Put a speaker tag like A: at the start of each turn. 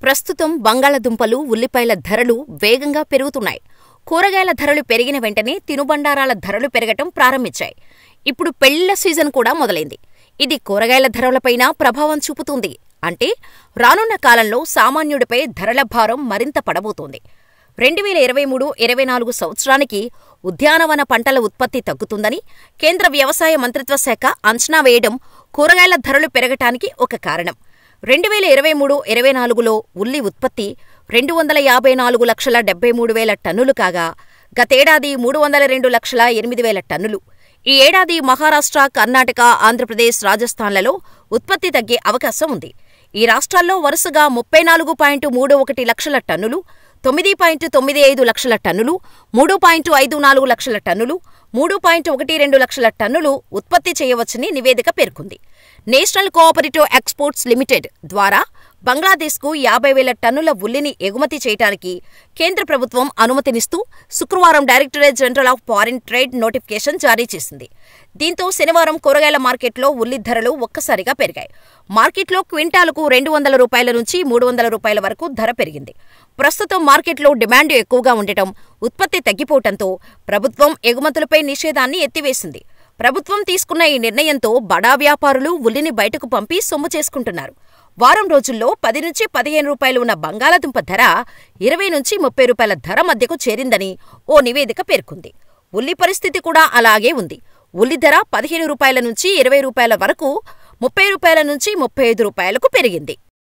A: ప్రస్తుతం బంగాళదుంపలు, ఉల్లిపాయల ధరలు వేగంగా పెరుగుతున్నాయి. కూరగాయల ధరలు పెరిగిన వెంటనే తినుబండారాల ధరలు పెరగటం ప్రారంభించాయి. ఇప్పుడు పెళ్లిళ్ల సీజన్ కూడా మొదలైంది. ఇది కూరగాయల ధరలపైనా ప్రభావం చూపుతుంది. అంటే రానున్న కాలంలో సామాన్యుడిపై ధరల భారం మరింత పడబోతోంది. 2023-24 సంవత్సరానికి ఉద్యానవన పంటల ఉత్పత్తి తగ్గుతుందని కేంద్ర వ్యవసాయ మంత్రిత్వ శాఖ అంచనా వేయడం కూరగాయల ధరలు పెరగటానికి ఒక కారణం. 2023-24లో ఉల్లి ఉత్పత్తి 254,73,000 టన్నులు కాగా, గతేడాది 302,08,000 టన్నులు. ఈ ఏడాది మహారాష్ట్ర, కర్ణాటక, ఆంధ్రప్రదేశ్, రాజస్థాన్లలో ఉత్పత్తి తగ్గే అవకాశం ఉంది. ఈ రాష్ట్రాల్లో వరుసగా 34.31 లక్షల టన్నులు, 9.95 లక్షల టన్నులు, 3.54 లక్షల టన్నులు, 3.12 లక్షల టన్నులు ఉత్పత్తి చేయవచ్చని నివేదిక పేర్కొంది. నేషనల్ కోఆపరేటివ్ ఎక్స్పోర్ట్స్ లిమిటెడ్ ద్వారా బంగ్లాదేశ్కు 50,000 టన్నుల ఉల్లిని ఎగుమతి చేయడానికి కేంద్ర ప్రభుత్వం అనుమతినిస్తూ శుక్రవారం directorate general of foreign trade notification జారీ చేసింది. దీంతో శనివారం కూరగాయల మార్కెట్లో ఉల్లి ధరలు ఒక్కసారిగా పెరిగాయి. మార్కెట్లో క్వింటాలుకు ₹200 నుంచి ₹300 వరకు ధర పెరిగింది. ప్రస్తుతం మార్కెట్లో డిమాండ్ ఎక్కువగా ఉండటం, ఉత్పత్తి తగ్గిపోవటంతో ప్రభుత్వం ఎగుమతులపై నిషేధాన్ని ఎత్తివేసింది. ప్రభుత్వం తీసుకున్న ఈ నిర్ణయంతో బడా వ్యాపారులు ఉల్లిని బయటకు పంపి సొమ్ము చేసుకుంటున్నారు. వారం రోజుల్లో ₹10 నుంచి ₹15 ఉన్న బంగాళాదుంప ధర ₹20 నుంచి ₹30 ధర మధ్యకు చేరిందని ఓ నివేదిక పేర్కొంది. ఉల్లి పరిస్థితి కూడా అలాగే ఉంది. ఉల్లి ధర ₹15 నుంచి ₹20 వరకు, ₹30 నుంచి ₹35కు పెరిగింది.